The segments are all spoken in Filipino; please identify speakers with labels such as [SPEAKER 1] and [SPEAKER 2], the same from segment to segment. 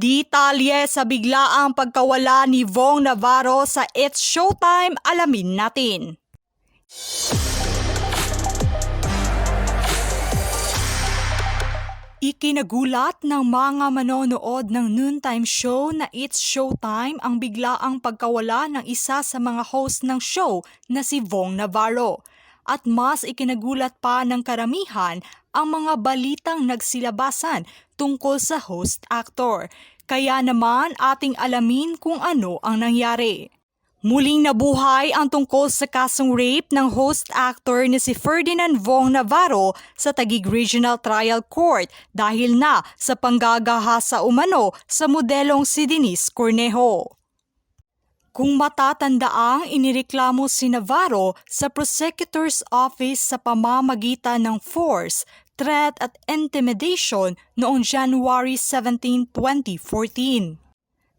[SPEAKER 1] Detalye sa biglaang pagkawala ni Vong Navarro sa It's Showtime, alamin natin. Ikinagulat ng mga manonood ng noontime show na It's Showtime ang biglaang pagkawala ng isa sa mga host ng show na si Vong Navarro. At mas ikinagulat pa ng karamihan ang mga balitang nagsilabasan tungkol sa host-actor. Kaya naman ating alamin kung ano ang nangyari. Muling nabuhay ang tungkol sa kasong rape ng host-actor na si Ferdinand Vong Navarro sa Taguig Regional Trial Court dahil na sa panggagahasa umano sa modelong si Denise Cornejo. Kung matatandaang inireklamo si Navarro sa Prosecutor's Office sa pamamagitan ng force, threat at intimidation noong January 17, 2014.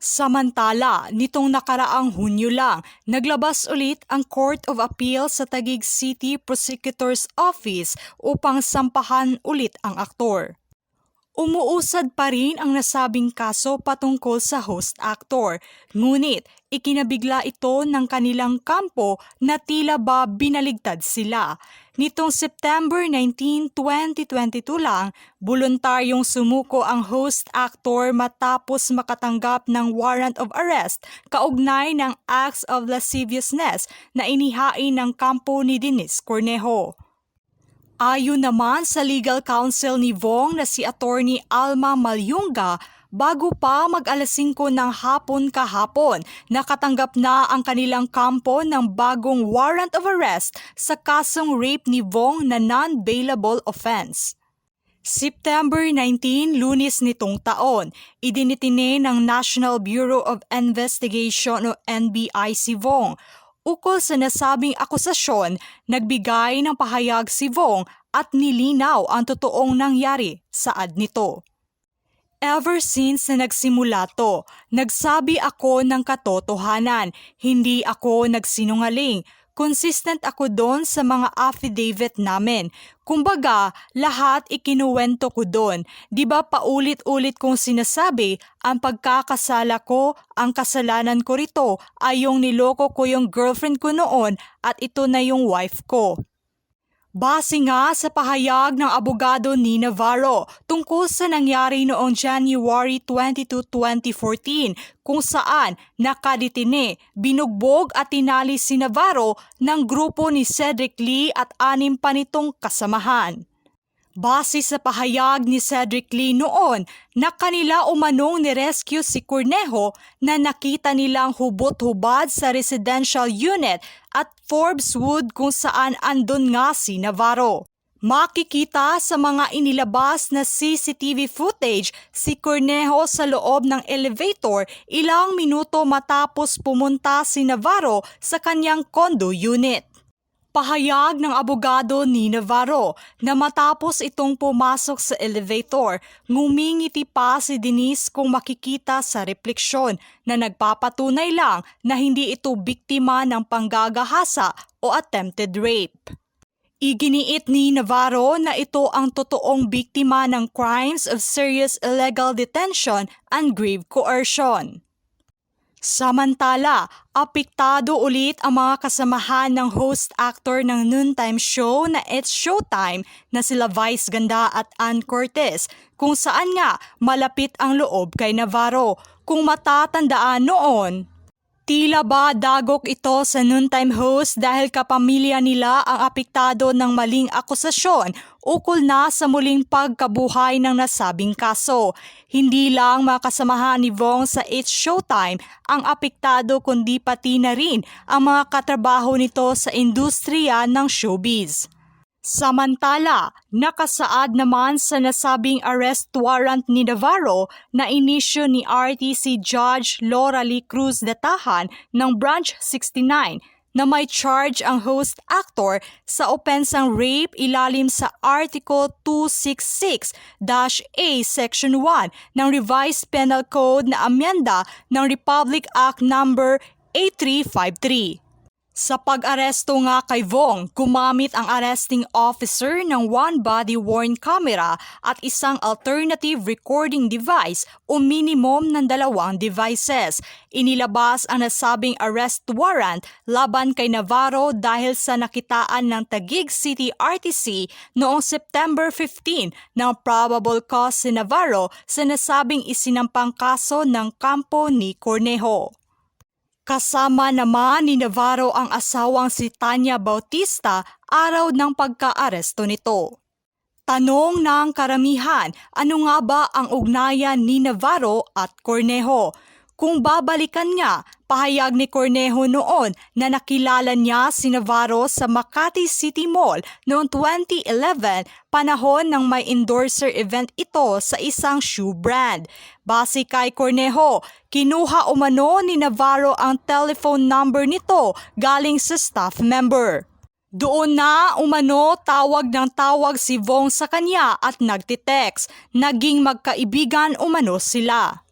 [SPEAKER 1] Samantala, nitong nakaraang Hunyo lang, naglabas ulit ang Court of Appeal sa Taguig City Prosecutor's Office upang sampahan ulit ang aktor. Umuusad pa rin ang nasabing kaso patungkol sa host-actor, ngunit ikinabigla ito ng kanilang kampo na tila ba binaligtad sila. Nitong September 19, 2022 lang, voluntaryong sumuko ang host-actor matapos makatanggap ng warrant of arrest kaugnay ng acts of lasciviousness na inihain ng kampo ni Denise Cornejo. Ayon naman sa legal counsel ni Vong na si Attorney Alma Malyunga, bago pa mag-alas 5 ng hapon kahapon, nakatanggap na ang kanilang kampo ng bagong warrant of arrest sa kasong rape ni Vong na non-bailable offense. September 19, Lunes nitong taon, idinitine ng National Bureau of Investigation o NBI si Vong. Ukol sa nasabing akusasyon, nagbigay ng pahayag si Vong at nilinaw ang totoong nangyari saad nito. Ever since na nagsimula to, nagsabi ako ng katotohanan, hindi ako nagsinungaling. Consistent ako doon sa mga affidavit namin. Kumbaga, lahat ikinuwento ko doon. Di ba paulit-ulit kong sinasabi, ang pagkakasala ko, ang kasalanan ko rito ay yung niloko ko yung girlfriend ko noon at ito na yung wife ko. Base nga sa pahayag ng abogado ni Navarro tungkol sa nangyari noong January 22, 2014 kung saan nakadetine, binugbog at tinali si Navarro ng grupo ni Cedric Lee at 6 pa nitong kasamahan. Base sa pahayag ni Cedric Lee noon na kanila umanong nirescue si Cornejo na nakita nilang hubot-hubad sa residential unit at Forbes Wood kung saan andon nga si Navarro. Makikita sa mga inilabas na CCTV footage si Cornejo sa loob ng elevator ilang minuto matapos pumunta si Navarro sa kanyang condo unit. Pahayag ng abogado ni Navarro na matapos itong pumasok sa elevator, ngumingiti pa si Denise kung makikita sa refleksyon na nagpapatunay lang na hindi ito biktima ng panggagahasa o attempted rape. Iginiit ni Navarro na ito ang totoong biktima ng crimes of serious illegal detention and grave coercion. Samantala, apektado ulit ang mga kasamahan ng host-actor ng noontime show na It's Showtime na sila Vice Ganda at Ann Cortez, kung saan nga malapit ang loob kay Navarro. Kung matatandaan noon, tila ba dagok ito sa noontime host dahil kapamilya nila ang apektado ng maling akusasyon ukol na sa muling pagkabuhay ng nasabing kaso. Hindi lang mga kasamahan ni Vong sa It's Showtime ang apektado kundi pati na rin ang mga katrabaho nito sa industriya ng showbiz. Samantala, nakasaad naman sa nasabing arrest warrant ni Navarro na inisyu ni RTC Judge Laura Lee Cruz Datahan ng Branch 69 na may charge ang host-actor sa opensang rape ilalim sa Article 266-A Section 1 ng Revised Penal Code na amyenda ng Republic Act No. 8353. Sa pag-aresto nga kay Vong, gumamit ang arresting officer ng one body-worn camera at isang alternative recording device o minimum ng 2 devices. Inilabas ang nasabing arrest warrant laban kay Navarro dahil sa nakitaan ng Taguig City RTC noong September 15 ng probable cause si Navarro sa nasabing isinampang kaso ng kampo ni Cornejo. Kasama naman ni Navarro ang asawang si Tanya Bautista araw ng pagka-aresto nito. Tanong ng karamihan, ano nga ba ang ugnayan ni Navarro at Cornejo? Kung babalikan nga, pahayag ni Cornejo noon na nakilala niya si Navarro sa Makati City Mall noong 2011, panahon ng may endorser event ito sa isang shoe brand. Base kay Cornejo, kinuha umano ni Navarro ang telephone number nito galing sa staff member. Doon na umano tawag ng tawag si Vong sa kanya at nagtitext. Naging magkaibigan umano sila.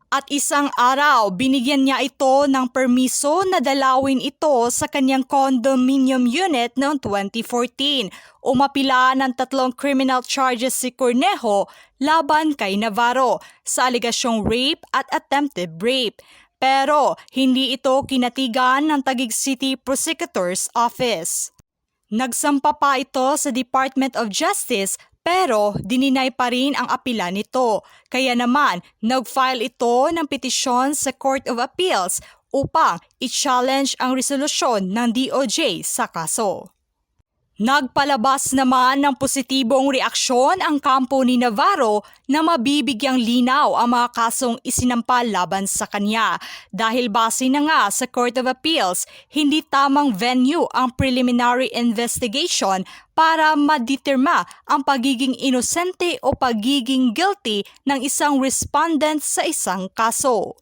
[SPEAKER 1] At isang araw, binigyan niya ito ng permiso na dalawin ito sa kanyang condominium unit noong 2014. Umapila ng 3 criminal charges si Cornejo laban kay Navarro sa alegasyong rape at attempted rape. Pero hindi ito kinatigan ng Taguig City Prosecutor's Office. Nagsampa pa ito sa Department of Justice pero dininay pa rin ang apela nito. Kaya naman, nag-file ito ng petisyon sa Court of Appeals upang i-challenge ang resolusyon ng DOJ sa kaso. Nagpalabas naman ng positibong reaksyon ang kampo ni Navarro na mabibigyang linaw ang mga kasong isinampa laban sa kanya dahil base na nga sa Court of Appeals, hindi tamang venue ang preliminary investigation para madeterma ang pagiging inosente o pagiging guilty ng isang respondent sa isang kaso.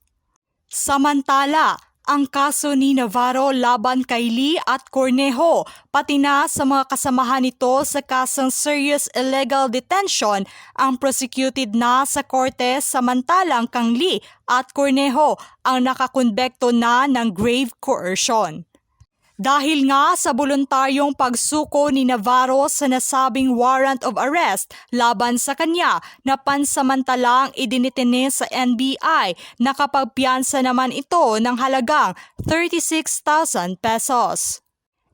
[SPEAKER 1] Samantala, ang kaso ni Navarro laban kay Lee at Cornejo, pati na sa mga kasamahan nito sa kasong serious illegal detention ang prosecuted na sa korte samantalang kang Lee at Cornejo ang nakakonbekto na ng grave coercion. Dahil nga sa voluntaryong pagsuko ni Navarro sa nasabing warrant of arrest laban sa kanya na pansamantalang idinitene sa NBI, nakapagpiyansa naman ito ng halagang 36,000 pesos.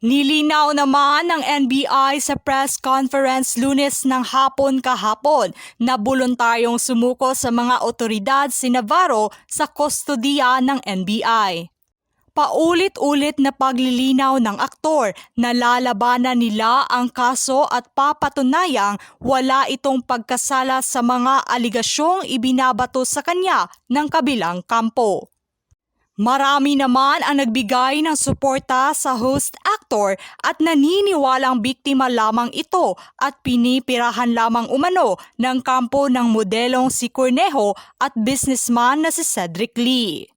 [SPEAKER 1] Nilinaw naman ng NBI sa press conference Lunes ng hapon kahapon na voluntaryong sumuko sa mga otoridad si Navarro sa kustodiya ng NBI. Paulit-ulit na paglilinaw ng aktor na lalabanan nila ang kaso at papatunayang wala itong pagkasala sa mga aligasyong ibinabato sa kanya ng kabilang kampo. Marami naman ang nagbigay ng suporta sa host actor at naniniwalang biktima lamang ito at pinipirahan lamang umano ng kampo ng modelong si Cornejo at businessman na si Cedric Lee.